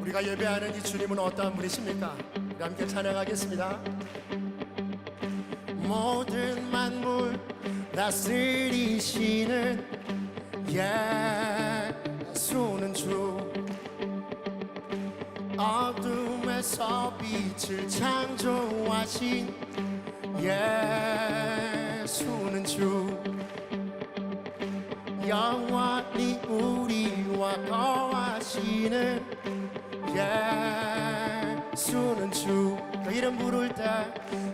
우리가 예배하는 이 주님은 어떠한 분이십니까? 우리 함께 찬양하겠습니다. 모든 만물 다스리시는 예수는 주, 어둠에서 빛을 창조하신 예수는 주, 영원히 우리와 거하시는 예수는 주. 그 이름 부를 때,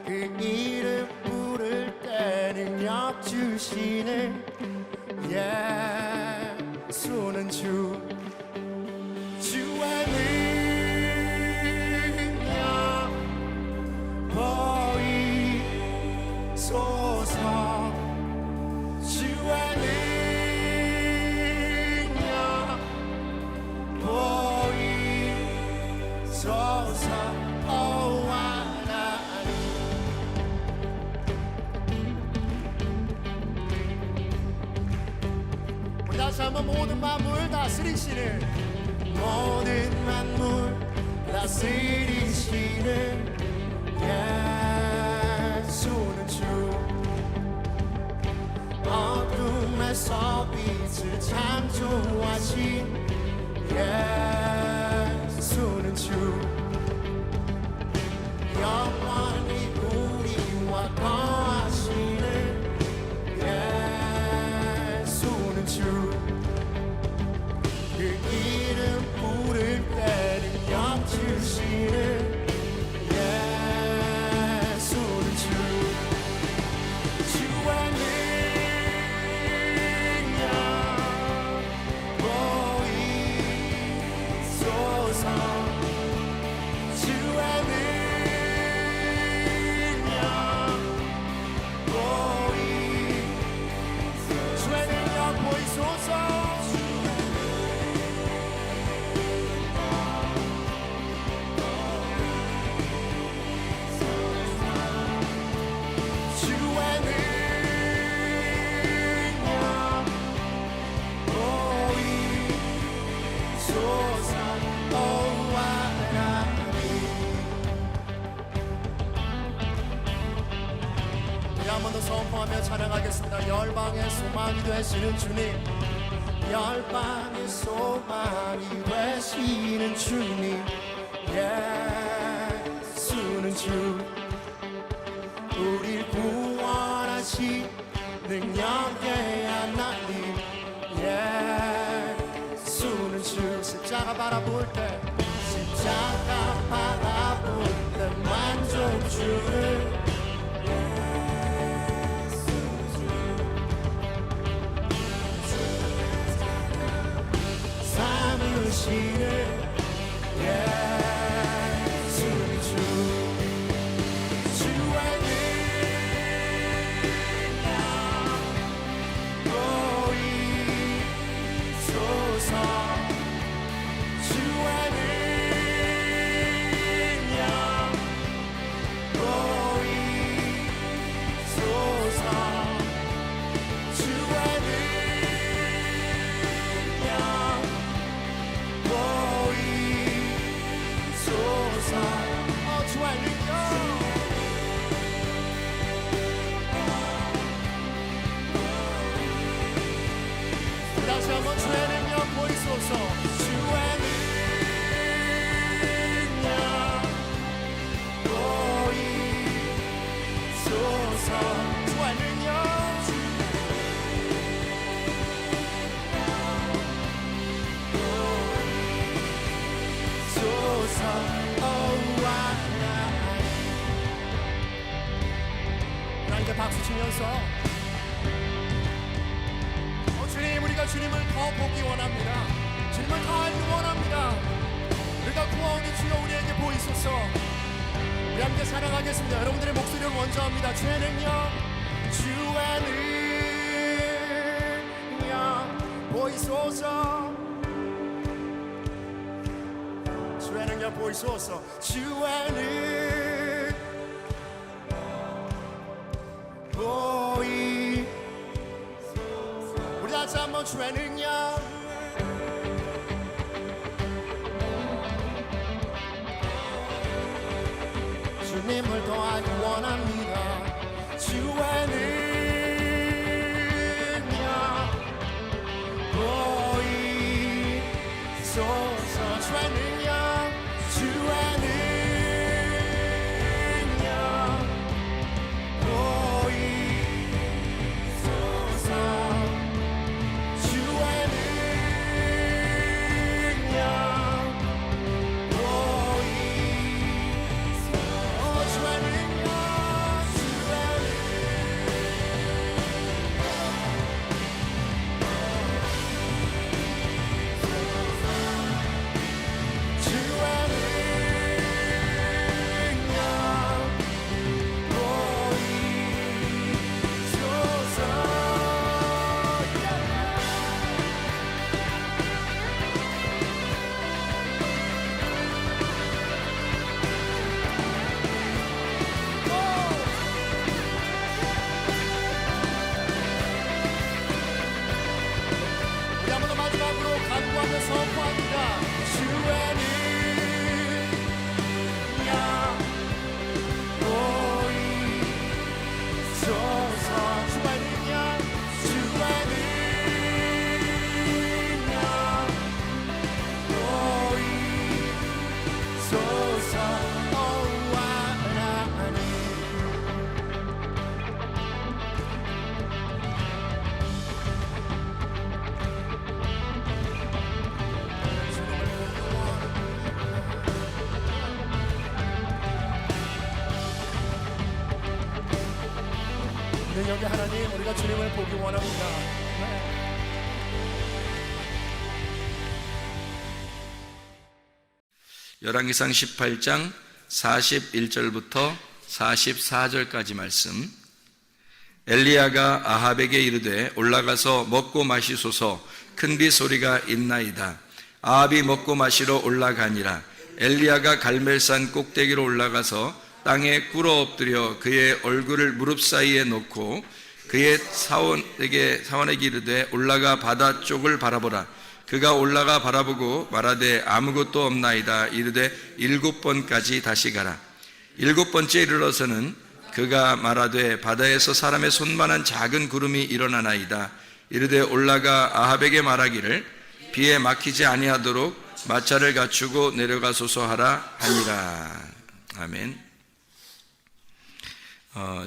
그 이름 부를 때 능력 주시는 예수는 주. 주의 능력 보이소서. 주의 능력 보이소서. 오 하나님, 우리 다시 한번 모든 만물 다스리시는, 모든 만물 다스리시는 예수는 주, 어둠에서 빛을 창조하신 예수는 주, 영원히 우리와 거하시는 예수는 주. 그 이름 부를 때 능력 주시는 예수는 주. 주의 능력 보이소서. 주의 능력 보이소서. 한 번 더 선포하며 찬양하겠습니다. 열방의 소망이 되시는 주님, 열방의 소망이 되시는 주님, 예수는 주, 우릴 구원하신 능력의 하나님, 예수는 주. 십자가 바라볼 때, 십자가 바라볼 때 만족 주는 삼으시는 예수는 주. 주의 능력 보이소서. 주의 능력 보이소서. 주의 다시 한번 주의 능력 보이소서. 주의 능력 보이소서. 주의 능력 보이소서. 하나님께 박수 치면서, 주님, 우리가 주님을 더 보기 원합니다. 주님을 더 알기 원합니다. 우리가 구하오니 주여 우리에게 보이소서. 우리 함께 찬양하겠습니다. 여러분들의 목소리를 먼저 합니다. 주의 능력, 주의 능력 보이소서. 주의 능력 보이소서. 주의 능력 보이소서. 우리 다시 한번 주의 능력 주님을 더하기 원합니다. 주의 능력 보이소서. 주의 능력 주의 능력 보이소서. 주의 능력 선포합니다. 주의 능력 보이소서. 주의 능력 주의 능력 보이소서. 능력의 하나님, 우리가 주님을 보기 원합니다. 열왕기상 18장 41절부터 44절까지 말씀. 엘리야가 아합에게 이르되 올라가서 먹고 마시소서. 큰 비 소리가 있나이다. 아합이 먹고 마시러 올라가니라. 엘리야가 갈멜산 꼭대기로 올라가서 땅에 꿇어 엎드려 그의 얼굴을 무릎 사이에 놓고 그의 사원에게 이르되 올라가 바다 쪽을 바라보라. 그가 올라가 바라보고 말하되 아무것도 없나이다. 이르되 7번까지 다시 가라. 7번째 이르러서는 그가 말하되 바다에서 사람의 손만한 작은 구름이 일어나나이다. 이르되 올라가 아합에게 말하기를 비에 막히지 아니하도록 마차를 갖추고 내려가소서 하라 하니라. 아멘.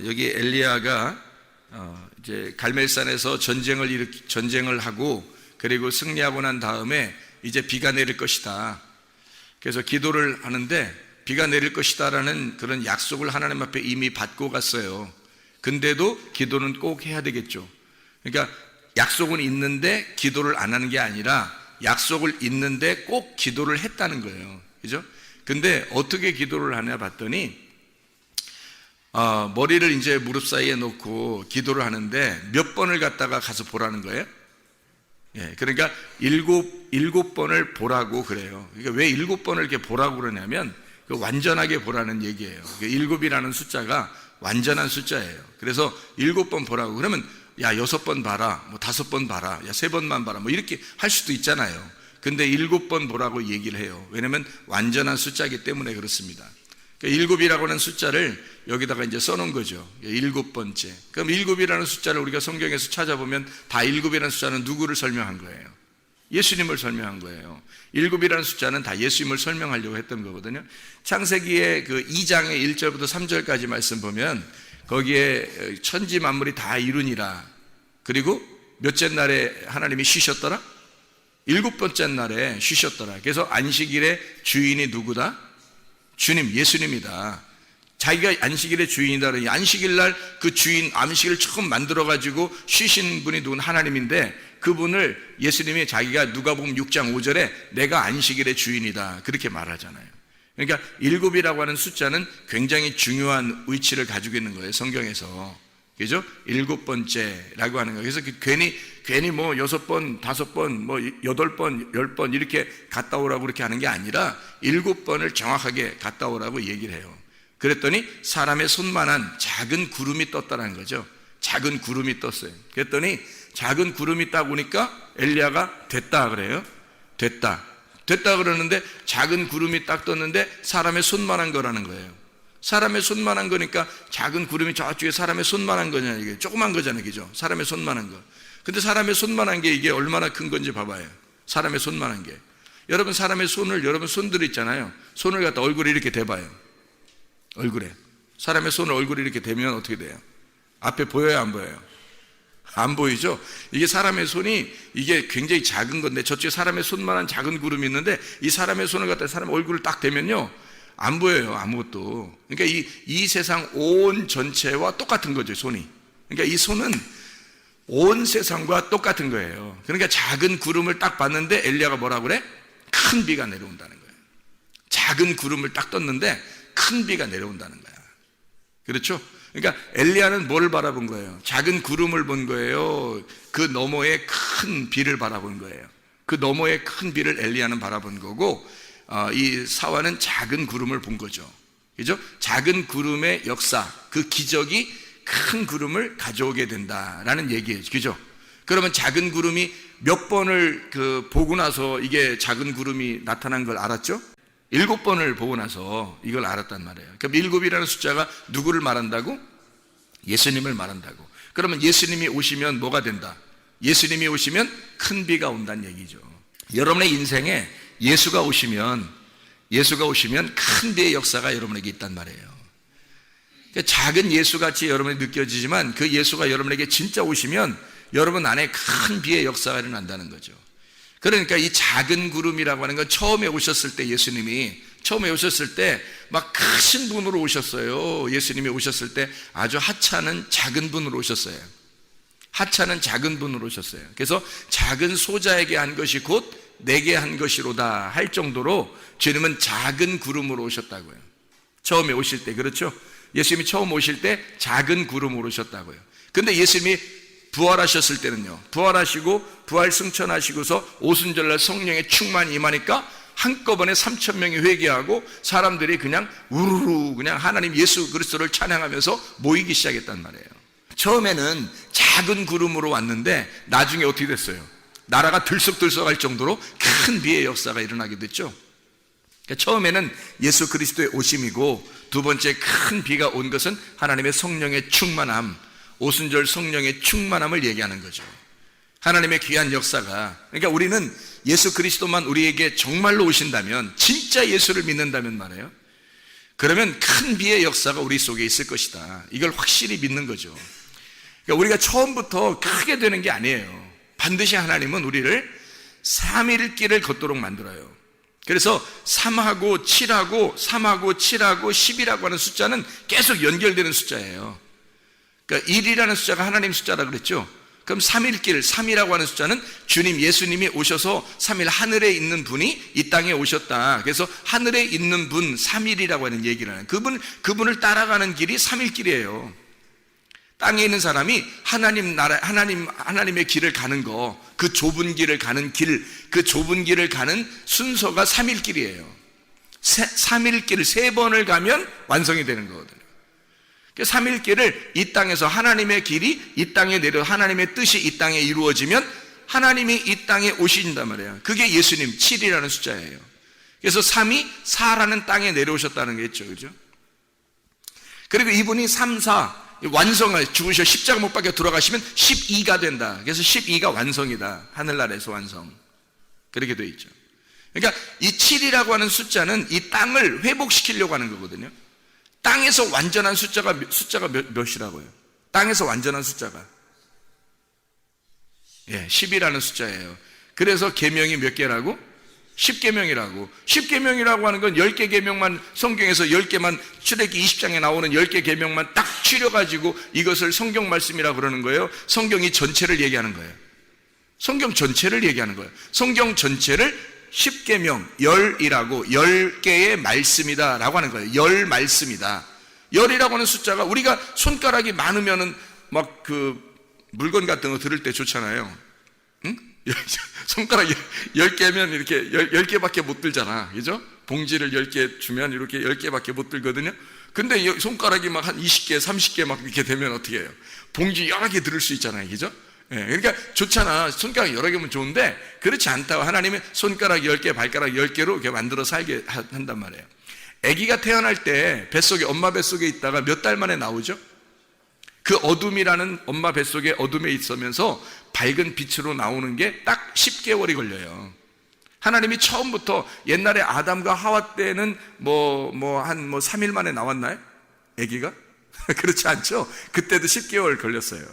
여기 엘리야가 이제 갈멜산에서 전쟁을 하고 그리고 승리하고 난 다음에 이제 비가 내릴 것이다. 그래서 기도를 하는데 비가 내릴 것이다라는 그런 약속을 하나님 앞에 이미 받고 갔어요. 근데도 기도는 꼭 해야 되겠죠. 그러니까 약속은 있는데 기도를 안 하는 게 아니라 약속을 있는데 꼭 기도를 했다는 거예요. 그죠? 근데 어떻게 기도를 하냐 봤더니 머리를 이제 무릎 사이에 놓고 기도를 하는데 몇 번을 갖다가 가서 보라는 거예요? 예, 그러니까 일곱 번을 보라고 그래요. 그러니까 왜 7번을 이렇게 보라고 그러냐면 완전하게 보라는 얘기예요. 7이라는 숫자가 완전한 숫자예요. 그래서 7번 보라고 그러면 야 6번 봐라, 뭐 5번 봐라, 야 3번만 봐라, 뭐 이렇게 할 수도 있잖아요. 근데 7번 보라고 얘기를 해요. 왜냐면 완전한 숫자이기 때문에 그렇습니다. 그러니까 7이라고 하는 숫자를 여기다가 이제 써놓은 거죠. 7번째. 그럼 7이라는 숫자를 우리가 성경에서 찾아보면 다 7이라는 숫자는 누구를 설명한 거예요? 예수님을 설명한 거예요. 7이라는 숫자는 다 예수님을 설명하려고 했던 거거든요. 창세기의 그 2장의 1절부터 3절까지 말씀 보면 거기에 천지 만물이 다 이루니라. 그리고 몇째 날에 하나님이 쉬셨더라? 7번째 날에 쉬셨더라. 그래서 안식일의 주인이 누구다? 주님, 예수님이다. 자기가 안식일의 주인이다. 그러니 안식일 날 그 주인, 안식일을 처음 만들어가지고 쉬신 분이 누군 하나님인데 그분을 예수님이 자기가 누가복음 6장 5절에 내가 안식일의 주인이다. 그렇게 말하잖아요. 그러니까 7이라고 하는 숫자는 굉장히 중요한 위치를 가지고 있는 거예요. 성경에서. 그죠? 7번째라고 하는 거예요. 그래서 괜히 뭐 6번, 5번, 뭐 8번, 10번 이렇게 갔다 오라고 그렇게 하는 게 아니라 7번을 정확하게 갔다 오라고 얘기를 해요. 그랬더니 사람의 손만한 작은 구름이 떴다는 거죠. 작은 구름이 떴어요. 그랬더니 작은 구름이 딱 오니까 엘리야가 됐다 그래요. 됐다 그러는데 작은 구름이 딱 떴는데 사람의 손만한 거라는 거예요. 사람의 손만한 거니까 작은 구름이 저쪽에 사람의 손만한 거냐, 이게 조그만 거잖아요, 그죠? 사람의 손만한 거. 근데 사람의 손만한 게 이게 얼마나 큰 건지 봐봐요. 사람의 손만한 게. 여러분 사람의 손을, 여러분 손들 있잖아요. 손을 갖다 얼굴에 이렇게 대봐요. 얼굴에. 사람의 손을 얼굴에 이렇게 대면 어떻게 돼요? 앞에 보여요, 안 보여요? 안 보이죠? 이게 사람의 손이 이게 굉장히 작은 건데 저쪽에 사람의 손만한 작은 구름이 있는데 이 사람의 손을 갖다 사람 얼굴을 딱 대면요 안 보여요, 아무것도. 그러니까 이 세상 온 전체와 똑같은 거죠, 손이. 그러니까 이 손은 온 세상과 똑같은 거예요. 그러니까 작은 구름을 딱 봤는데 엘리야가 뭐라고 그래? 큰 비가 내려온다는 거예요. 작은 구름을 딱 떴는데 큰 비가 내려온다는 거야. 그렇죠? 그러니까 엘리야는 뭘 바라본 거예요? 작은 구름을 본 거예요. 그 너머에 큰 비를 바라본 거예요. 그 너머에 큰 비를 엘리야는 바라본 거고, 이 사화는 작은 구름을 본 거죠. 그죠? 작은 구름의 역사, 그 기적이 큰 구름을 가져오게 된다라는 얘기예요. 그죠? 그러면 작은 구름이 몇 번을 보고 나서 이게 작은 구름이 나타난 걸 알았죠? 7번을 보고 나서 이걸 알았단 말이에요. 그럼 7이라는 숫자가 누구를 말한다고? 예수님을 말한다고. 그러면 예수님이 오시면 뭐가 된다? 예수님이 오시면 큰 비가 온다는 얘기죠. 여러분의 인생에 예수가 오시면 큰 비의 역사가 여러분에게 있단 말이에요. 그러니까 작은 예수같이 여러분이 느껴지지만 그 예수가 여러분에게 진짜 오시면 여러분 안에 큰 비의 역사가 일어난다는 거죠. 그러니까 이 작은 구름이라고 하는 건 처음에 오셨을 때 예수님이 처음에 오셨을 때 막 크신 분으로 오셨어요. 예수님이 오셨을 때 아주 하찮은 작은 분으로 오셨어요. 하찮은 작은 분으로 오셨어요. 그래서 작은 소자에게 한 것이 곧 내게 한 것이로다 할 정도로 주님은 작은 구름으로 오셨다고요. 처음에 오실 때, 그렇죠? 예수님이 처음 오실 때 작은 구름으로 오셨다고요. 근데 예수님이 부활하셨을 때는요, 부활하시고 부활 승천하시고서 오순절날 성령의 충만이 임하니까 한꺼번에 3,000명이 회개하고 사람들이 그냥 우르르 그냥 하나님 예수 그리스도를 찬양하면서 모이기 시작했단 말이에요. 처음에는 작은 구름으로 왔는데 나중에 어떻게 됐어요? 나라가 들썩들썩할 정도로 큰 비의 역사가 일어나게 됐죠. 그러니까 처음에는 예수 그리스도의 오심이고, 두 번째 큰 비가 온 것은 하나님의 성령의 충만함, 오순절 성령의 충만함을 얘기하는 거죠. 하나님의 귀한 역사가. 그러니까 우리는 예수 그리스도만 우리에게 정말로 오신다면, 진짜 예수를 믿는다면 말이에요, 그러면 큰 비의 역사가 우리 속에 있을 것이다. 이걸 확실히 믿는 거죠. 그러니까 우리가 처음부터 크게 되는 게 아니에요. 반드시 하나님은 우리를 3일길을 걷도록 만들어요. 그래서 3하고 7하고 3하고 7하고 10이라고 하는 숫자는 계속 연결되는 숫자예요. 그러니까 1이라는 숫자가 하나님 숫자라 그랬죠. 그럼 3일길, 3이라고 하는 숫자는 주님 예수님이 오셔서 3일 하늘에 있는 분이 이 땅에 오셨다. 그래서 하늘에 있는 분 3일이라고 하는 얘기를 하는, 그분을 따라가는 길이 3일길이에요. 땅에 있는 사람이 하나님 나라, 하나님의 길을 가는 거, 그 좁은 길을 가는 길, 그 좁은 길을 가는 순서가 3일길이에요. 3일길을 3번을 가면 완성이 되는 거거든요. 3일길을 이 땅에서 하나님의 길이 이 땅에 내려 하나님의 뜻이 이 땅에 이루어지면 하나님이 이 땅에 오신단 말이에요. 그게 예수님 7이라는 숫자예요. 그래서 3이 4라는 땅에 내려오셨다는 게 있죠. 그죠? 그리고 이분이 3, 4 완성을 죽으셔 십자가 못 박혀 돌아가시면 12가 된다. 그래서 12가 완성이다. 하늘나라에서 완성. 그렇게 돼 있죠. 그러니까 이 7이라고 하는 숫자는 이 땅을 회복시키려고 하는 거거든요. 땅에서 완전한 숫자가 몇이라고요? 땅에서 완전한 숫자가 10이라는 숫자예요. 그래서 계명이 몇 개라고? 10계명이라고. 10계명이라고 하는 건 10개 계명만, 성경에서 10개만, 출애굽기 20장에 나오는 10개 계명만 딱 추려가지고 이것을 성경 말씀이라고 그러는 거예요. 성경이 전체를 얘기하는 거예요. 성경 전체를 얘기하는 거예요. 성경 전체를 10계명, 열이라고, 10개의 말씀이다 라고 하는 거예요. 열 말씀이다. 열이라고 하는 숫자가 우리가 손가락이 많으면은 막 그 물건 같은 거 들을 때 좋잖아요. 응? 손가락 10개면 이렇게 10개밖에 못 들잖아. 그죠? 봉지를 10개 주면 이렇게 10개밖에 못 들거든요. 근데 손가락이 막 한 20개, 30개 막 이렇게 되면 어떻게 해요? 봉지 여러 개 들을 수 있잖아요. 그죠? 예, 그러니까 좋잖아. 손가락 여러 개면 좋은데 그렇지 않다고 하나님은 손가락 10개, 발가락 10개로 이렇게 만들어 살게 한단 말이에요. 아기가 태어날 때 뱃속에, 엄마 뱃속에 있다가 몇 달 만에 나오죠? 그 어둠이라는 엄마 뱃속에 어둠에 있으면서 밝은 빛으로 나오는 게 딱 10개월이 걸려요. 하나님이 처음부터 옛날에 아담과 하와 때는 한 3일 만에 나왔나요? 아기가? 그렇지 않죠? 그때도 10개월 걸렸어요.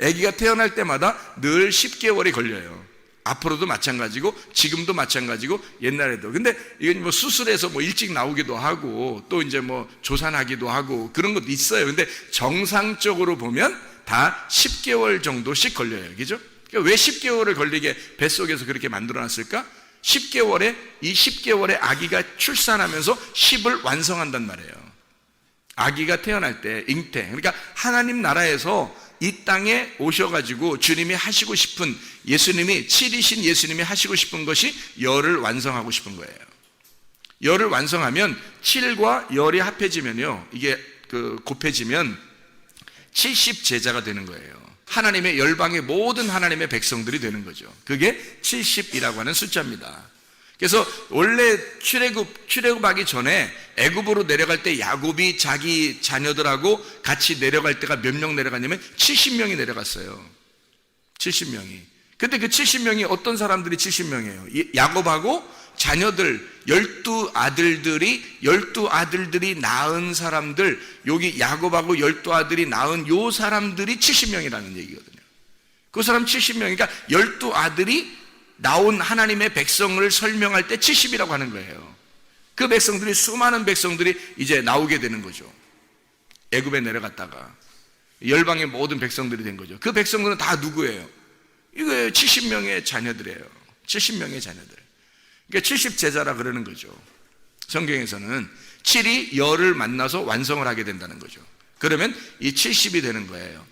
아기가 태어날 때마다 늘 10개월이 걸려요. 앞으로도 마찬가지고 지금도 마찬가지고 옛날에도. 근데 이건 뭐 수술해서 뭐 일찍 나오기도 하고 또 이제 뭐 조산하기도 하고 그런 것도 있어요. 근데 정상적으로 보면 다 10개월 정도씩 걸려요. 그죠? 그러니까 왜 10개월을 걸리게 뱃속에서 그렇게 만들어 놨을까? 10개월에 이 10개월에 아기가 출산하면서 10을 완성한단 말이에요. 아기가 태어날 때 잉태. 그러니까 하나님 나라에서 이 땅에 오셔가지고 주님이 하시고 싶은, 예수님이 7이신 예수님이 하시고 싶은 것이 열을 완성하고 싶은 거예요. 열을 완성하면 7과 열이 합해지면요, 이게 곱해지면 70 제자가 되는 거예요. 하나님의 열방의 모든 하나님의 백성들이 되는 거죠. 그게 70이라고 하는 숫자입니다. 그래서 원래 출애굽하기 전에 애굽으로 내려갈 때 야곱이 자기 자녀들하고 같이 내려갈 때가 몇 명 내려갔냐면 70명이 내려갔어요. 70명이. 근데 그 70명이 어떤 사람들이 70명이에요? 야곱하고 자녀들 12아들들이 낳은 사람들, 여기 야곱하고 12아들이 낳은 요 사람들이 70명이라는 얘기거든요. 그 사람 70명, 그러니까 12아들이 나온 하나님의 백성을 설명할 때 70이라고 하는 거예요. 그 백성들이, 수많은 백성들이 이제 나오게 되는 거죠. 애굽에 내려갔다가 열방의 모든 백성들이 된 거죠. 그 백성들은 다 누구예요? 이거 70명의 자녀들이에요. 70명의 자녀들. 그러니까 70제자라 그러는 거죠. 성경에서는 7이 열을 만나서 완성을 하게 된다는 거죠. 그러면 이 70이 되는 거예요.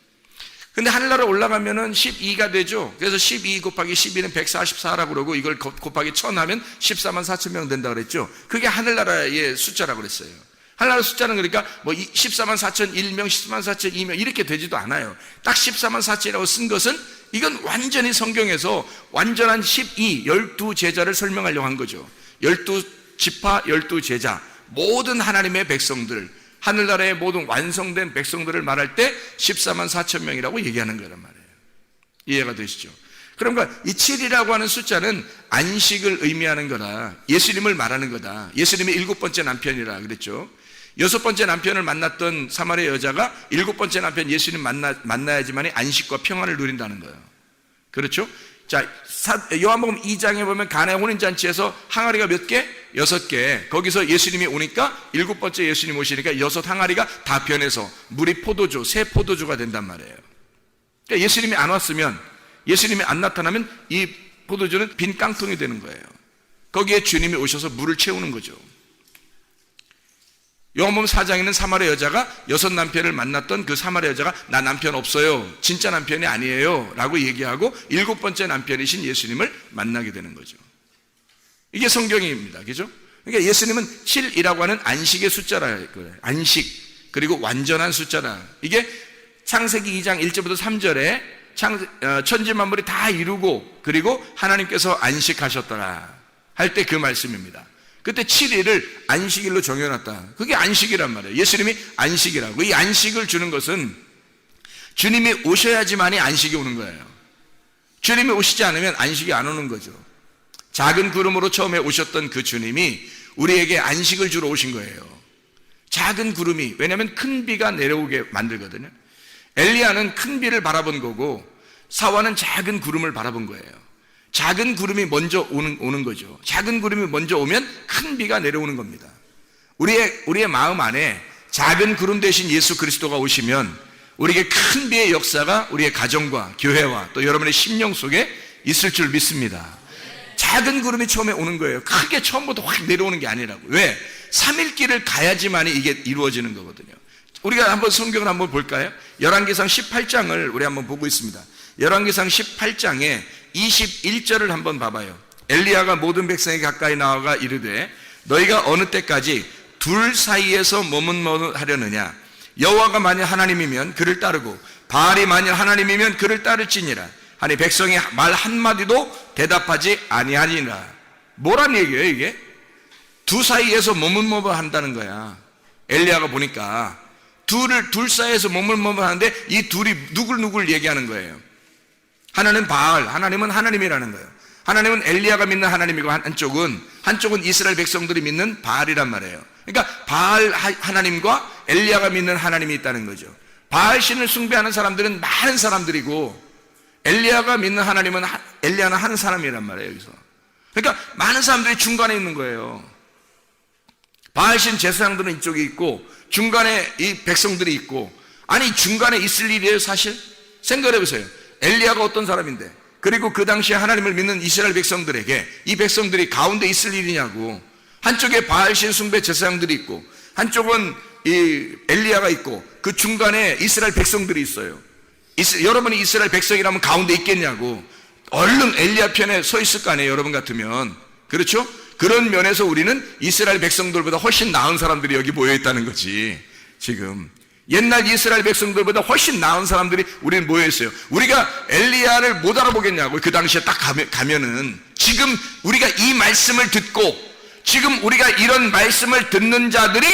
근데 하늘나라 올라가면은 12가 되죠. 그래서 12 곱하기 12는 144라고 그러고, 이걸 곱하기 1000 하면 14만 4천 명 된다 그랬죠. 그게 하늘나라의 숫자라고 그랬어요. 하늘나라 숫자는 그러니까 뭐 14만 4천 1명, 14만 4천 2명 이렇게 되지도 않아요. 딱 14만 4천이라고 쓴 것은 이건 완전히 성경에서 완전한 12제자를 설명하려고 한 거죠. 12지파, 12제자, 모든 하나님의 백성들, 하늘나라의 모든 완성된 백성들을 말할 때 14만 4천 명이라고 얘기하는 거란 말이에요. 이해가 되시죠? 그러니까 이 7이라고 하는 숫자는 안식을 의미하는 거다. 예수님을 말하는 거다. 예수님의 7번째 남편이라 그랬죠. 6번째 남편을 만났던 사마리아 여자가 7번째 남편 예수님 만나야지만이 안식과 평안을 누린다는 거예요. 그렇죠? 자, 요한복음 2장에 보면 가나의 혼인잔치에서 항아리가 몇 개? 6개. 거기서 예수님이 오니까 7번째 예수님 오시니까 6 항아리가 다 변해서 물이 포도주, 새 포도주가 된단 말이에요. 그러니까 예수님이 안 왔으면, 예수님이 안 나타나면 이 포도주는 빈 깡통이 되는 거예요. 거기에 주님이 오셔서 물을 채우는 거죠. 요한복음 4장에는 사마리아 여자가 6 남편을 만났던 그 사마리아 여자가 나 남편 없어요, 진짜 남편이 아니에요 라고 얘기하고 7번째 남편이신 예수님을 만나게 되는 거죠. 이게 성경입니다. 그죠? 그러니까 예수님은 7이라고 하는 안식의 숫자라, 안식, 그리고 완전한 숫자라. 이게 창세기 2장 1절부터 3절에 천지 만물이 다 이루고 그리고 하나님께서 안식하셨더라 할 때 그 말씀입니다. 그때 7일을 안식일로 정해놨다. 그게 안식이란 말이에요. 예수님이 안식이라고. 이 안식을 주는 것은 주님이 오셔야지만이 안식이 오는 거예요. 주님이 오시지 않으면 안식이 안 오는 거죠. 작은 구름으로 처음에 오셨던 그 주님이 우리에게 안식을 주러 오신 거예요. 작은 구름이, 왜냐하면 큰 비가 내려오게 만들거든요. 엘리야는 큰 비를 바라본 거고 사와는 작은 구름을 바라본 거예요. 작은 구름이 먼저 오는 거죠. 작은 구름이 먼저 오면 큰 비가 내려오는 겁니다. 우리의 마음 안에 작은 구름 대신 예수 그리스도가 오시면 우리에게 큰 비의 역사가 우리의 가정과 교회와 또 여러분의 심령 속에 있을 줄 믿습니다. 작은 구름이 처음에 오는 거예요. 크게 처음부터 확 내려오는 게 아니라고. 왜? 3일 길을 가야지만 이게 이루어지는 거거든요. 우리가 한번 성경을 한번 볼까요? 열왕기상 18장을 우리 한번 보고 있습니다. 열왕기상 18장에 21절을 한번 봐봐요. 엘리야가 모든 백성에게 가까이 나아가 이르되 너희가 어느 때까지 둘 사이에서 머뭇머뭇하려느냐? 여호와가 만일 하나님이면 그를 따르고 바알이 만일 하나님이면 그를 따를지니라 하니 백성이 말 한마디도 대답하지 아니하니라. 뭐란 얘기예요 이게? 두 사이에서 머뭇머뭇한다는 거야. 엘리야가 보니까 둘 사이에서 머뭇머뭇하는데 이 둘이 누굴 얘기하는 거예요. 하나는 바알, 하나님은 하나님이라는 거예요. 하나님은 엘리야가 믿는 하나님이고 한쪽은 이스라엘 백성들이 믿는 바알이란 말이에요. 그러니까 바알 하나님과 엘리야가 믿는 하나님이 있다는 거죠. 바알 신을 숭배하는 사람들은 많은 사람들이고 엘리야가 믿는 하나님은 엘리야는 한 사람이란 말이에요. 여기서 그러니까 많은 사람들이 중간에 있는 거예요. 바알 신 제사장들은 이쪽에 있고 중간에 이 백성들이 있고, 아니 중간에 있을 일이에요 사실? 생각해 보세요. 엘리야가 어떤 사람인데, 그리고 그 당시에 하나님을 믿는 이스라엘 백성들에게 이 백성들이 가운데 있을 일이냐고. 한쪽에 바알신 숭배 제사장들이 있고 한쪽은 이 엘리야가 있고 그 중간에 이스라엘 백성들이 있어요. 여러분이 이스라엘 백성이라면 가운데 있겠냐고. 얼른 엘리야 편에 서 있을 거 아니에요 여러분 같으면. 그렇죠? 그런 면에서 우리는 이스라엘 백성들보다 훨씬 나은 사람들이 여기 모여 있다는 거지. 지금 옛날 이스라엘 백성들보다 훨씬 나은 사람들이 우리는 모여 있어요. 우리가 엘리야를 못 알아보겠냐고. 그 당시에 딱 가면은 지금 우리가 이 말씀을 듣고 지금 우리가 이런 말씀을 듣는 자들이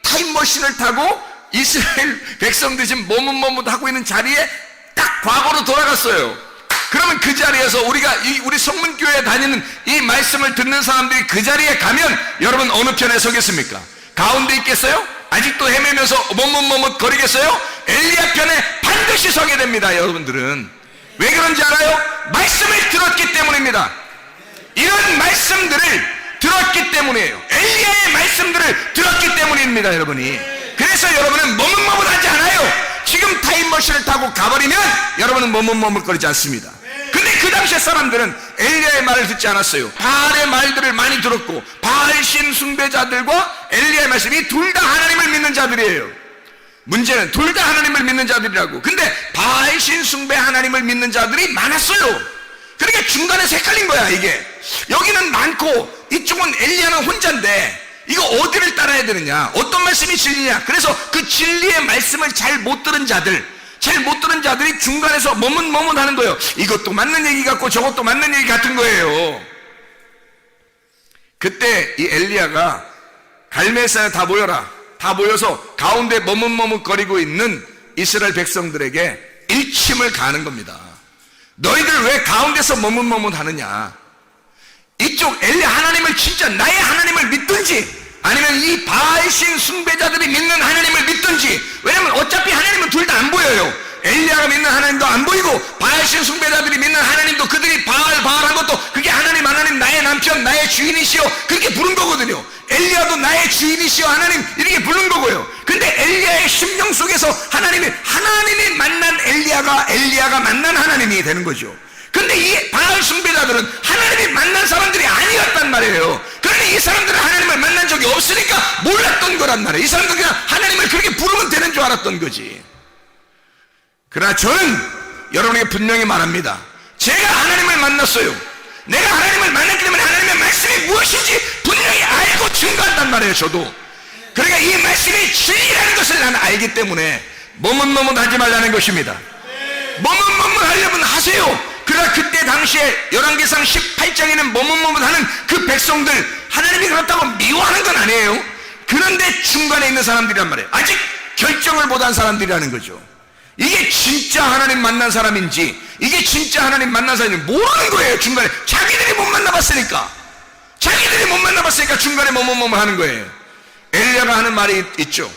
타임머신을 타고 이스라엘 백성들이 지금 머뭇머뭇하고 있는 자리에 딱 과거로 돌아갔어요. 그러면 그 자리에서 우리 성문교회에 다니는 이 말씀을 듣는 사람들이 그 자리에 가면 여러분 어느 편에 서겠습니까? 가운데 있겠어요? 아직도 헤매면서 머뭇머뭇 거리겠어요? 엘리야 편에 반드시 서게 됩니다. 여러분들은 왜 그런지 알아요? 말씀을 들었기 때문입니다. 이런 말씀들을 들었기 때문이에요. 엘리야의 말씀들을 들었기 때문입니다. 여러분이. 그래서 여러분은 머뭇머뭇하지 않아요. 지금 타임머신을 타고 가버리면 여러분은 머뭇머뭇거리지 않습니다. 근데 그 당시에 사람들은 엘리야의 말을 듣지 않았어요. 바알의 말들을 많이 들었고 바알신 숭배자들과 엘리야의 말씀이 둘 다 하나님을 믿는 자들이에요. 문제는 둘 다 하나님을 믿는 자들이라고. 근데 바알신 숭배 하나님을 믿는 자들이 많았어요. 그러니까 중간에서 헷갈린 거야 이게. 여기는 많고 이쪽은 엘리야는 혼자인데 이거 어디를 따라야 되느냐, 어떤 말씀이 진리냐. 그래서 그 진리의 말씀을 잘 못 들은 자들이 중간에서 머뭇머뭇하는 거예요. 이것도 맞는 얘기 같고 저것도 맞는 얘기 같은 거예요. 그때 이 엘리야가 갈멜산에 다 모여라, 다 모여서 가운데 머뭇머뭇거리고 있는 이스라엘 백성들에게 일침을 가하는 겁니다. 너희들 왜 가운데서 머뭇머뭇하느냐. 이쪽 엘리야 하나님을 진짜 나의 하나님을 믿든지 아니면 이 바알신 숭배자들이 믿는 하나님을 믿든지. 왜냐면 어차피 하나님은 둘 다 안 보여요. 엘리야가 믿는 하나님도 안 보이고 바알신 숭배자들이 믿는 하나님도 그들이 바알한 것도 그게 하나님 나의 남편 나의 주인이시여 그렇게 부른 거거든요. 엘리야도 나의 주인이시여 하나님 이렇게 부른 거고요. 근데 엘리야의 심령 속에서 하나님이 만난 엘리야가 만난 하나님이 되는 거죠. 근데 이 바알 숭배자들은 하나님이 만난 사람들이 아니었단 말이에요. 그런데 이 사람들은 하나님을 만난 적이 없으니까 몰랐던 거란 말이에요. 이 사람들은 그냥 하나님을 그렇게 부르면 되는 줄 알았던 거지. 그러나 저는 여러분에게 분명히 말합니다. 제가 하나님을 만났어요. 내가 하나님을 만났기 때문에 하나님의 말씀이 무엇인지 분명히 알고 증거한단 말이에요. 저도. 그러니까 이 말씀이 진리라는 것을 나는 알기 때문에 머뭇머뭇하지 말라는 것입니다. 머뭇머뭇하려면 하세요. 그러나 그때 당시에 열왕기상 18장에는 머뭇머뭇하는 그 백성들 하나님이 그렇다고 미워하는 건 아니에요. 그런데 중간에 있는 사람들이란 말이에요. 아직 결정을 못한 사람들이라는 거죠. 이게 진짜 하나님 만난 사람인지 이게 진짜 하나님 만난 사람인지 모르는 거예요. 중간에 자기들이 못 만나봤으니까 중간에 머뭇머뭇하는 거예요. 엘리야가 하는 말이 있죠.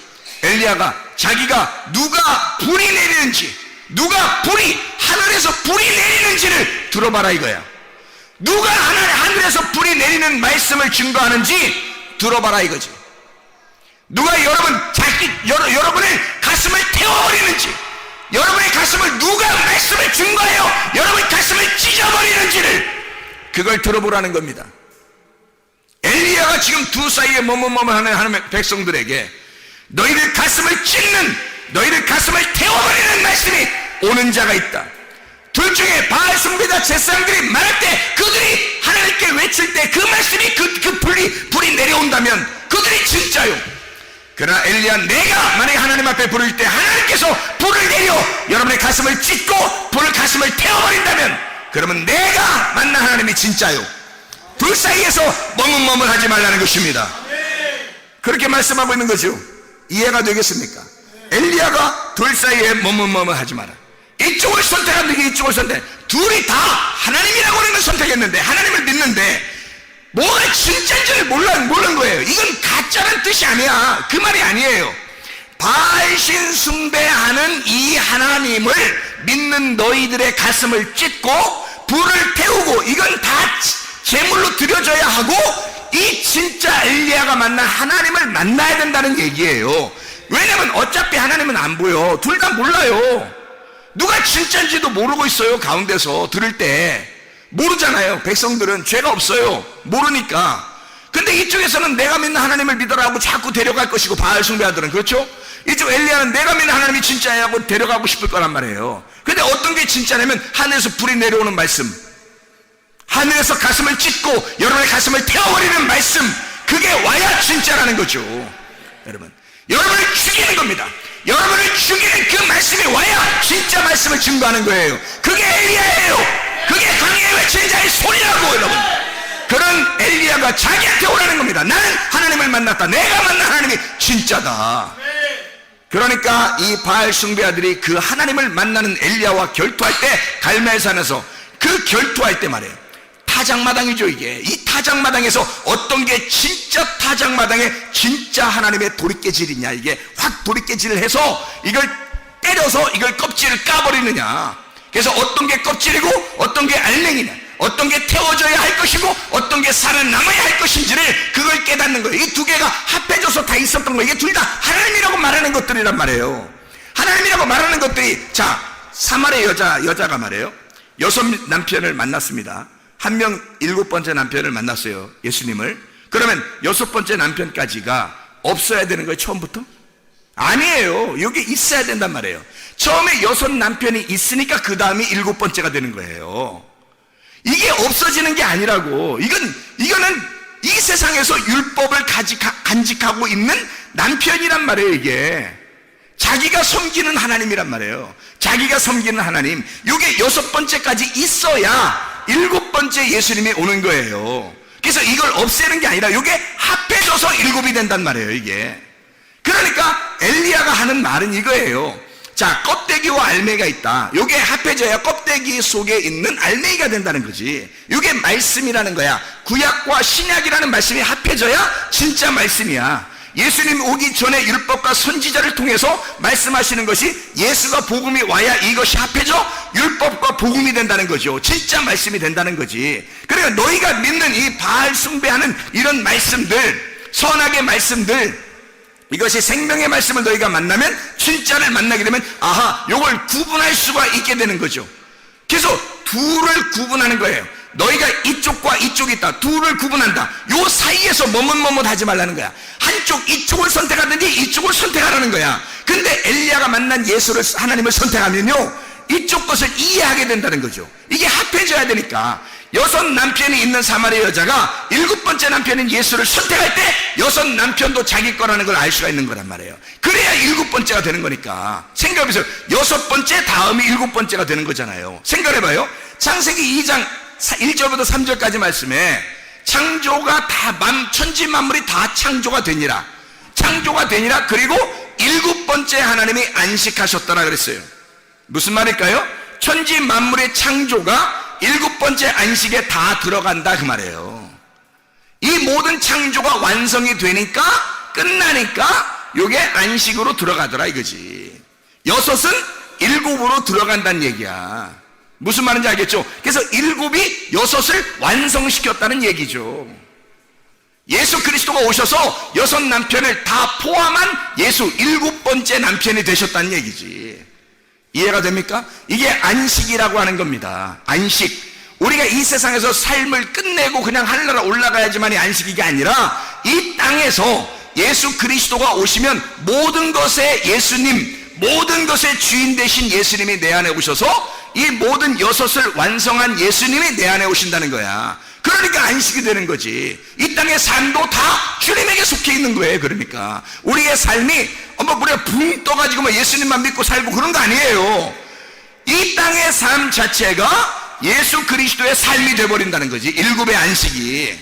엘리야가 자기가 누가 불이 하늘에서 불이 내리는지를 들어봐라 이거야. 누가 하늘에서 불이 내리는 말씀을 증거하는지 들어봐라 이거지. 누가 여러분의 가슴을 태워버리는지, 여러분의 가슴을 누가 말씀을 증거하여 여러분의 가슴을 찢어버리는지를 그걸 들어보라는 겁니다. 엘리야가 지금 두 사이에 머뭇머뭇하는 하나님의 백성들에게 너희들 가슴을 찢는, 너희들 가슴을 태워버리는 말씀이 오는 자가 있다. 둘 중에 바알 숭배자 제사장들이 말할 때, 그들이 하나님께 외칠 때 그 말씀이 그 불이 내려온다면 그들이 진짜요. 그러나 엘리야, 내가 만약에 하나님 앞에 부를 때 하나님께서 불을 내려 여러분의 가슴을 찢고 불을 가슴을 태워버린다면, 그러면 내가 만난 하나님이 진짜요. 둘 사이에서 머뭇머뭇하지 말라는 것입니다. 그렇게 말씀하고 있는 거죠. 이해가 되겠습니까? 엘리야가 둘 사이에 머뭇머뭇하지 마라. 이쪽을 선택한 게 이쪽을 선택. 둘이 다 하나님이라고 하는 걸 선택했는데, 하나님을 믿는데 뭐가 진짜인지를 모르는 거예요. 이건 가짜란 뜻이 아니야. 그 말이 아니에요. 바알신 숭배하는 이 하나님을 믿는 너희들의 가슴을 찢고 불을 태우고, 이건 다 제물로 드려져야 하고, 이 진짜 엘리야가 만난 하나님을 만나야 된다는 얘기예요. 왜냐면 어차피 하나님은 안 보여. 둘 다 몰라요. 누가 진짜인지도 모르고 있어요. 가운데서 들을 때 모르잖아요. 백성들은 죄가 없어요. 모르니까. 근데 이쪽에서는 내가 믿는 하나님을 믿어라 하고 자꾸 데려갈 것이고, 바알 숭배하들은 그렇죠? 이쪽 엘리야는 내가 믿는 하나님이 진짜야 하고 데려가고 싶을 거란 말이에요. 근데 어떤 게 진짜냐면 하늘에서 불이 내려오는 말씀, 하늘에서 가슴을 찢고 여러분의 가슴을 태워버리는 말씀, 그게 와야 진짜라는 거죠. 여러분을 죽이는 겁니다. 여러분을 죽이는 그 말씀이 와야 진짜 말씀을 증거하는 거예요. 그게 엘리야예요. 그게 강에 외친 자의 소리라고. 여러분, 그런 엘리야가 자기한테 오라는 겁니다. 나는 하나님을 만났다. 내가 만난 하나님이 진짜다. 그러니까 이 바알 숭배자들이 그 하나님을 만나는 엘리야와 결투할 때, 갈멜산에서 그 결투할 때 말이에요, 타작마당이죠. 이게 이 타작마당에서 어떤 게 진짜 타작마당에 진짜 하나님의 도리깨질이냐, 이게 확 도리깨질을 해서 이걸 때려서 이걸 껍질을 까버리느냐. 그래서 어떤 게 껍질이고 어떤 게 알맹이냐, 어떤 게 태워져야 할 것이고 어떤 게 살아남아야 할 것인지를 그걸 깨닫는 거예요. 이 두 개가 합해져서 다 있었던 거예요. 이게 둘 다 하나님이라고 말하는 것들이란 말이에요. 하나님이라고 말하는 것들이, 자, 사마리아 여자가 말이에요, 6 남편을 만났습니다. 한 명 7번째 남편을 만났어요, 예수님을. 그러면 6번째 남편까지가 없어야 되는 거예요, 처음부터? 아니에요. 여기 있어야 된단 말이에요. 처음에 6 남편이 있으니까 그 다음이 7번째가 되는 거예요. 이게 없어지는 게 아니라고. 이거는 이 세상에서 율법을 간직하고 있는 남편이란 말이에요. 이게 자기가 섬기는 하나님이란 말이에요. 자기가 섬기는 하나님, 이게 6번째까지 있어야 7번째 예수님이 오는 거예요. 그래서 이걸 없애는 게 아니라 이게 합해져서 7이 된단 말이에요. 이게 그러니까 엘리야가 하는 말은 이거예요. 자, 껍데기와 알맹이가 있다. 이게 합해져야 껍데기 속에 있는 알맹이가 된다는 거지. 이게 말씀이라는 거야. 구약과 신약이라는 말씀이 합해져야 진짜 말씀이야. 예수님 오기 전에 율법과 선지자를 통해서 말씀하시는 것이, 예수가 복음이 와야 이것이 합해져 율법과 복음이 된다는 거죠. 진짜 말씀이 된다는 거지. 그러니까 너희가 믿는 이 바알 숭배하는 이런 말씀들, 선악의 말씀들, 이것이 생명의 말씀을 너희가 만나면, 진짜를 만나게 되면, 아하, 요걸 구분할 수가 있게 되는 거죠. 그래서 둘을 구분하는 거예요. 너희가 이쪽과 이쪽이 있다. 둘을 구분한다. 요 사이에서 머뭇머뭇하지 말라는 거야. 한쪽, 이쪽을 선택하든지 이쪽을 선택하라는 거야. 근데 엘리야가 만난 예수를, 하나님을 선택하면요, 이쪽 것을 이해하게 된다는 거죠. 이게 합해져야 되니까. 6 남편이 있는 사마리아 여자가 7번째 남편인 예수를 선택할 때 6 남편도 자기 거라는 걸 알 수가 있는 거란 말이에요. 그래야 7번째가 되는 거니까. 생각해보세요. 6번째 다음이 7번째가 되는 거잖아요. 생각해봐요. 창세기 2장 1절부터 3절까지 말씀에 창조가 다, 천지 만물이 다 창조가 되니라. 창조가 되니라. 그리고 7번째 하나님이 안식하셨더라 그랬어요. 무슨 말일까요? 천지 만물의 창조가 7번째 안식에 다 들어간다 그 말이에요. 이 모든 창조가 완성이 되니까, 끝나니까 요게 안식으로 들어가더라 이거지. 6은 7으로 들어간다는 얘기야. 무슨 말인지 알겠죠? 그래서 7이 6을 완성시켰다는 얘기죠. 예수 그리스도가 오셔서 6 남편을 다 포함한 예수 7번째 남편이 되셨다는 얘기지. 이해가 됩니까? 이게 안식이라고 하는 겁니다. 안식. 우리가 이 세상에서 삶을 끝내고 그냥 하늘나라 올라가야지만이 안식이가 아니라, 이 땅에서 예수 그리스도가 오시면 모든 것의 예수님, 모든 것의 주인 되신 예수님이 내 안에 오셔서 이 모든 여섯을 완성한 예수님이 내 안에 오신다는 거야. 그러니까 안식이 되는 거지. 이 땅의 삶도 다 주님에게 속해 있는 거예요. 그러니까 우리의 삶이 우리가 붕 떠가지고 예수님만 믿고 살고 그런 거 아니에요. 이 땅의 삶 자체가 예수 그리스도의 삶이 되어버린다는 거지. 일곱의 안식이.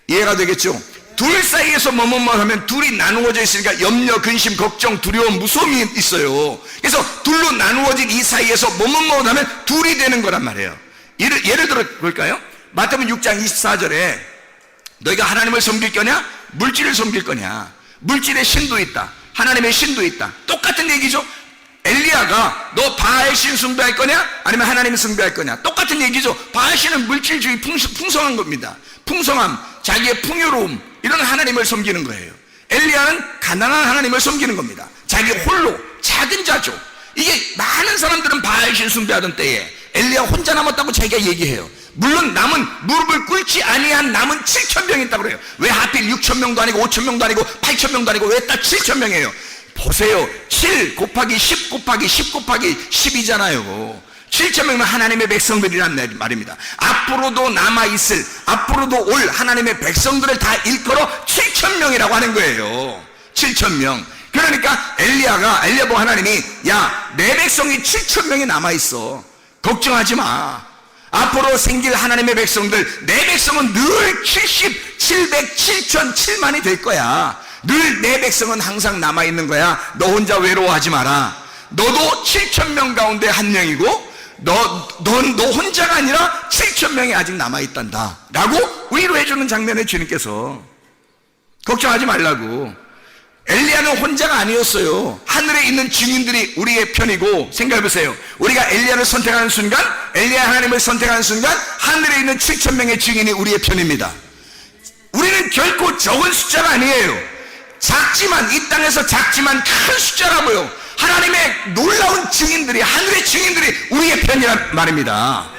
이해가 되겠죠? 둘 사이에서 하면 둘이 나누어져 있으니까 염려, 근심, 걱정, 두려움, 무서움이 있어요. 그래서 둘로 나누어진 이 사이에서 하면 둘이 되는 거란 말이에요. 예를 들어 볼까요? 마태복음 6장 24절에 너희가 하나님을 섬길 거냐? 물질을 섬길 거냐? 물질의 신도 있다, 하나님의 신도 있다. 똑같은 얘기죠. 엘리야가 너 바알 신 숭배할 거냐? 아니면 하나님을 숭배할 거냐? 똑같은 얘기죠. 바알 신은 물질주의, 풍성한 겁니다. 풍성함, 자기의 풍요로움, 이런 하나님을 섬기는 거예요. 엘리야는 가난한 하나님을 섬기는 겁니다. 자기 홀로 작은 자죠. 이게 많은 사람들은 바알 신 숭배하던 때에 엘리야 혼자 남았다고 자기가 얘기해요. 물론 남은, 무릎을 꿇지 아니한 남은 7,000명이 있다고 그래요. 왜 하필 6,000명도 아니고 5,000명도 아니고 8,000명도 아니고 왜 딱 7,000명이에요? 보세요. 7 곱하기 10 곱하기 10 곱하기 10이잖아요. 7,000명은 하나님의 백성들이란 말입니다. 앞으로도 남아있을, 앞으로도 올 하나님의 백성들을 다 일컬어 7,000명이라고 하는 거예요. 7,000명. 그러니까 엘리야 보고 하나님이 야, 내 백성이 7,000명이 남아있어. 걱정하지 마. 앞으로 생길 하나님의 백성들, 내 백성은 늘 70, 700, 7,000, 7만이 될 거야. 늘 내 백성은 항상 남아있는 거야. 너 혼자 외로워하지 마라. 너도 7,000명 가운데 한 명이고 너 혼자가 아니라 7,000명이 아직 남아있단다 라고 위로해주는 장면에 주님께서 걱정하지 말라고. 엘리야는 혼자가 아니었어요. 하늘에 있는 증인들이 우리의 편이고, 생각해보세요. 우리가 엘리야를 선택하는 순간, 엘리야 하나님을 선택하는 순간 하늘에 있는 7,000명의 증인이 우리의 편입니다. 우리는 결코 적은 숫자가 아니에요. 작지만, 이 땅에서 작지만 큰 숫자라고요. 하나님의 놀라운 증인들이, 하늘의 증인들이 우리의 편이란 말입니다.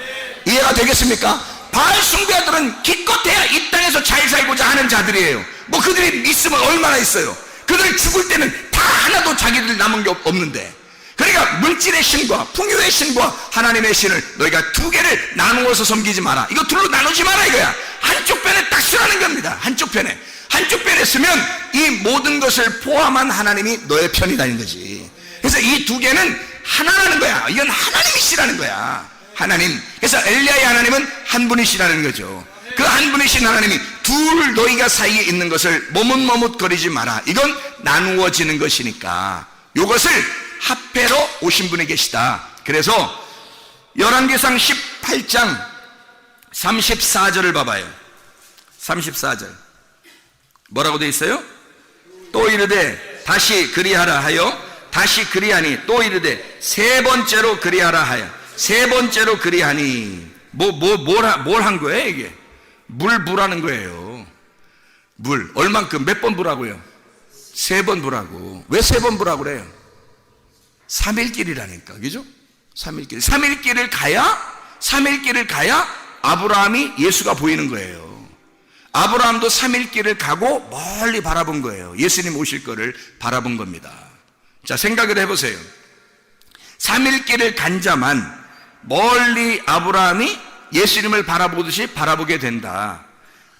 이해가 되겠습니까? 바알 숭배자들은 기껏해야 이 땅에서 잘 살고자 하는 자들이에요. 그들이 있으면 얼마나 있어요. 그들 죽을 때는 다 하나도 자기들 남은 게 없는데, 그러니까 물질의 신과 풍요의 신과 하나님의 신을 너희가 두 개를 나누어서 섬기지 마라. 이거 둘로 나누지 마라 이거야. 한쪽 편에 딱 쓰라는 겁니다. 한쪽 편에 쓰면 이 모든 것을 포함한 하나님이 너의 편이라는 거지. 그래서 이 두 개는 하나라는 거야. 이건 하나님이시라는 거야. 하나님. 그래서 엘리야의 하나님은 한 분이시라는 거죠. 그 한 분이신 하나님이 둘 너희가 사이에 있는 것을 머뭇머뭇거리지 마라. 이건 나누어지는 것이니까 이것을 합해로 오신 분이 계시다. 그래서 열왕기상 18장 34절을 봐봐요. 34절 뭐라고 되어 있어요? 또 이르되 다시 그리하라 하여 다시 그리하니, 또 이르되 세 번째로 그리하라 하여 세 번째로 그리하니. 뭘 한 거예요 이게? 물 부라는 거예요. 물 얼만큼, 몇 번 부라고요? 3번 부라고. 왜 3번 부라고 그래요? 3일길이라니까, 그죠? 3일길을 가야 아브라함이 예수가 보이는 거예요. 아브라함도 3일길을 가고 멀리 바라본 거예요. 예수님 오실 거를 바라본 겁니다. 자, 생각을 해보세요. 3일길을 간 자만 멀리 아브라함이 예수님을 바라보듯이 바라보게 된다.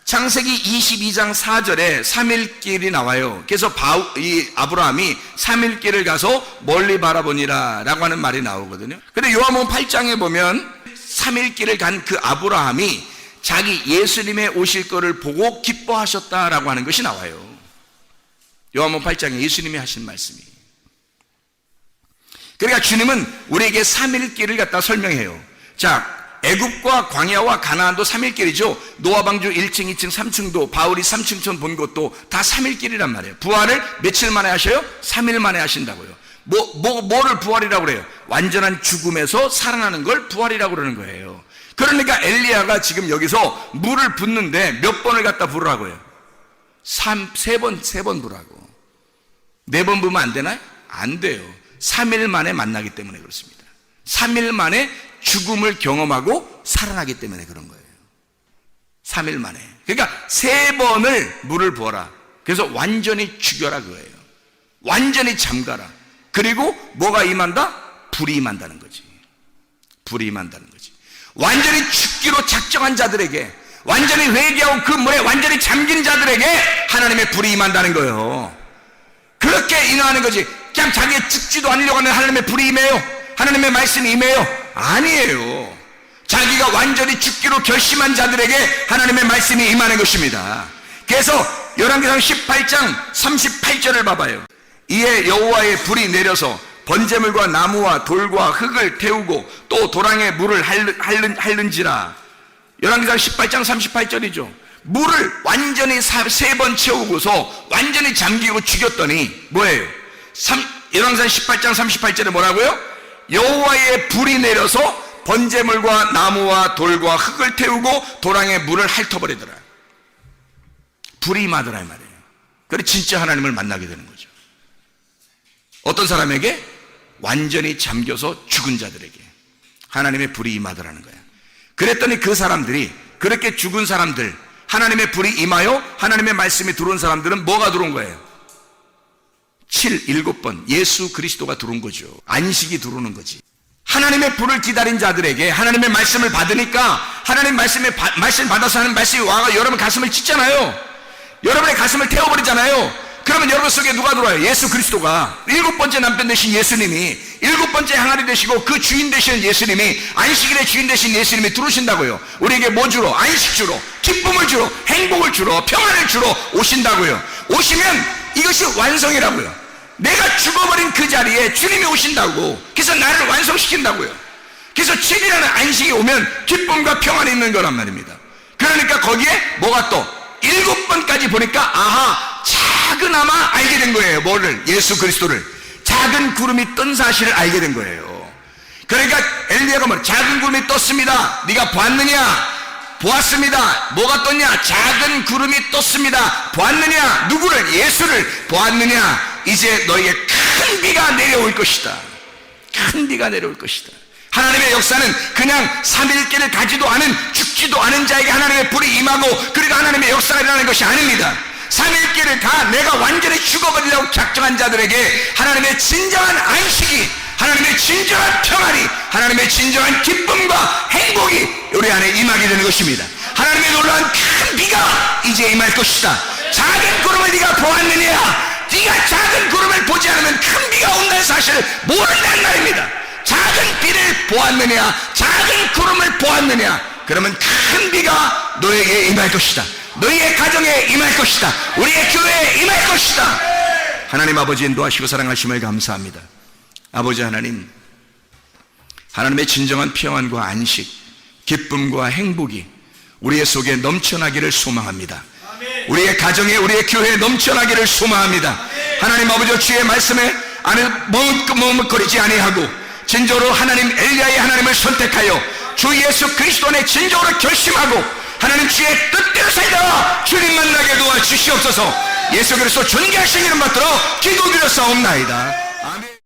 창세기 22장 4절에 3일길이 나와요. 그래서 이 아브라함이 3일길을 가서 멀리 바라보니라 라고 하는 말이 나오거든요. 근데 요한복음 8장에 보면 3일길을 간 그 아브라함이 자기 예수님의 오실 거를 보고 기뻐하셨다라고 하는 것이 나와요. 요한복음 8장에 예수님이 하신 말씀이. 그러니까 주님은 우리에게 3일길을 갖다 설명해요. 자, 애굽과 광야와 가나안도 3일길이죠. 노아방주 1층, 2층, 3층도, 바울이 3층천 본 것도 다 3일길이란 말이에요. 부활을 며칠 만에 하셔요? 3일 만에 하신다고요. 뭐를 부활이라고 그래요? 완전한 죽음에서 살아나는 걸 부활이라고 그러는 거예요. 그러니까 엘리야가 지금 여기서 물을 붓는데 몇 번을 갖다 부으라고요? 세 번 부라고. 4번 부으면 안 되나요? 안 돼요. 3일 만에 만나기 때문에 그렇습니다. 3일 만에 죽음을 경험하고 살아나기 때문에 그런 거예요. 3일 만에. 그러니까 3번을 물을 부어라. 그래서 완전히 죽여라 그거예요. 완전히 잠가라. 그리고 뭐가 임한다? 불이 임한다는 거지. 불이 임한다는 거지. 완전히 죽기로 작정한 자들에게, 완전히 회개하고 그 물에 완전히 잠긴 자들에게 하나님의 불이 임한다는 거예요. 그렇게 인하하는 거지. 그냥 자기가 죽지도 않으려고 하면 하나님의 불이 임해요? 하나님의 말씀이 임해요? 아니에요. 자기가 완전히 죽기로 결심한 자들에게 하나님의 말씀이 임하는 것입니다. 그래서 열왕기상 18장 38절을 봐봐요. 이에 여호와의 불이 내려서 번제물과 나무와 돌과 흙을 태우고 또 도랑에 물을 핥는지라. 열왕기상 18장 38절이죠. 물을 완전히 3번 채우고서 완전히 잠기고 죽였더니 뭐예요? 열왕기상 18장 38절에 뭐라고요? 여호와의 불이 내려서 번제물과 나무와 돌과 흙을 태우고 도랑에 물을 핥아버리더라. 불이 임하더라 이 말이에요. 그래 진짜 하나님을 만나게 되는 거죠. 어떤 사람에게? 완전히 잠겨서 죽은 자들에게 하나님의 불이 임하더라는 거야. 그랬더니 그 사람들이, 그렇게 죽은 사람들, 하나님의 불이 임하여 하나님의 말씀이 들어온 사람들은 뭐가 들어온 거예요? 7번 예수 그리스도가 들어온 거죠. 안식이 들어오는 거지. 하나님의 불을 기다린 자들에게 하나님의 말씀을 받으니까 하나님 말씀 받아서 하는 말씀이 와가 여러분 가슴을 찢잖아요. 여러분의 가슴을 태워버리잖아요. 그러면 여러분 속에 누가 들어와요? 예수 그리스도가. 7번째 남편 되신 예수님이, 7번째 항아리 되시고 그 주인 되시는 예수님이, 안식일의 주인 되신 예수님이 들어오신다고요. 우리에게 뭐 주러? 안식 주러, 기쁨을 주러, 행복을 주러, 평안을 주러 오신다고요. 오시면 이것이 완성이라고요. 내가 죽어버린 그 자리에 주님이 오신다고. 그래서 나를 완성시킨다고요. 그래서 7일이라는 안식이 오면 기쁨과 평안이 있는 거란 말입니다. 그러니까 거기에 뭐가 또 7번까지 보니까 아하, 작은아마 알게 된 거예요. 뭐를? 예수 그리스도를. 작은 구름이 뜬 사실을 알게 된 거예요. 그러니까 엘리야가 뭐 작은 구름이 떴습니다. 네가 보았느냐? 보았습니다. 뭐가 떴냐? 작은 구름이 떴습니다. 보았느냐? 누구를? 예수를 보았느냐? 이제 너에게 큰 비가 내려올 것이다. 큰 비가 내려올 것이다. 하나님의 역사는 그냥 3일째를 가지도 않은, 죽지도 않은 자에게 하나님의 불이 임하고 그리고 하나님의 역사가 일어나는 것이 아닙니다. 3일째를 다 내가 완전히 죽어버리려고 작정한 자들에게 하나님의 진정한 안식이, 하나님의 진정한 평안이, 하나님의 진정한 기쁨과 행복이 우리 안에 임하게 되는 것입니다. 하나님의 놀라운 큰 비가 이제 임할 것이다. 작은 구름을 네가 보았느냐? 네가 작은 구름을 보지 않으면 큰 비가 온다는 사실을 모른다는 말입니다. 작은 비를 보았느냐? 작은 구름을 보았느냐? 그러면 큰 비가 너에게 임할 것이다. 너희의 가정에 임할 것이다. 우리의 교회에 임할 것이다. 하나님 아버지 인도하시고 사랑하심을 감사합니다. 아버지 하나님, 하나님의 진정한 평안과 안식, 기쁨과 행복이 우리의 속에 넘쳐나기를 소망합니다. 우리의 가정에, 우리의 교회에 넘쳐나기를 소망합니다. 하나님 아버지, 주의 말씀에 안에 머뭇거리지 아니하고 진정으로 하나님 엘리야의 하나님을 선택하여 주 예수 그리스도 안에 진정으로 결심하고 하나님 주의 뜻대로 살다 주님 만나게 도와주시옵소서. 예수 그리스도 존귀하신 이름 받들어 기도드렸사옵나이다. 아멘.